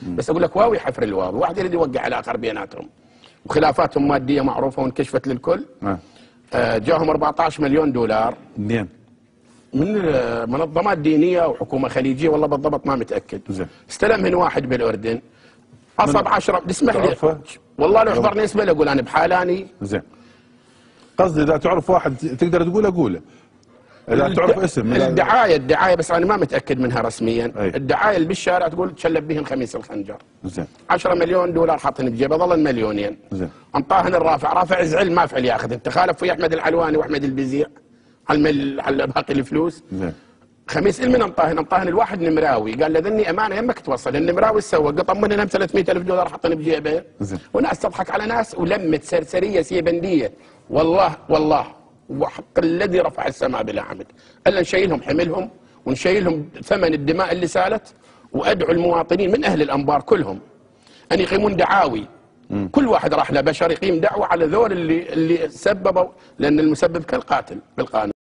بس اقول لك واوي حفر الواوي، واحد يريد يوقع الاخر بيناتهم، وخلافاتهم ماديه معروفه وانكشفت للكل. جاهم 14 مليون دولار منين؟ من منظمات دينيه وحكومه خليجيه، والله بالضبط ما متاكد. زين. استلمهن واحد بالاردن، اصب 10. اسمح لي والله لو حضرني اسمه اقول انا بحالاني. زين. قصدي اذا تعرف واحد تقدر تقول اقوله، اذا تعرف اسم. الدعايه بس انا ما متاكد منها رسميا. أي. الدعايه اللي بالشارع تقول تشلب بهم خميس الخنجر. زين. 10 مليون دولار حاطين بجيبه، ظل مليونين. زين. انطاهن الرافع، رافع زعل ما فعل ياخذ، تخالف في احمد العلواني واحمد البزيع على باقي الفلوس. زين. خميس من انطاهن الواحد نمراوي، قال له ذني امانه يمك توصل. النمراوي سوى قطم منهم 300,000 دولار حاطين بجيبه. وناس تضحك على ناس، ولمت سرسريه سيبنديه. والله وحق الذي رفع السماء بلا عمد، الا نشيلهم حملهم ونشيلهم ثمن الدماء اللي سالت، وادعو المواطنين من اهل الانبار كلهم ان يقيمون دعاوي. كل واحد راح له بشر يقيم دعوه على ذول اللي سببوا، لان المسبب كالقاتل بالقانون.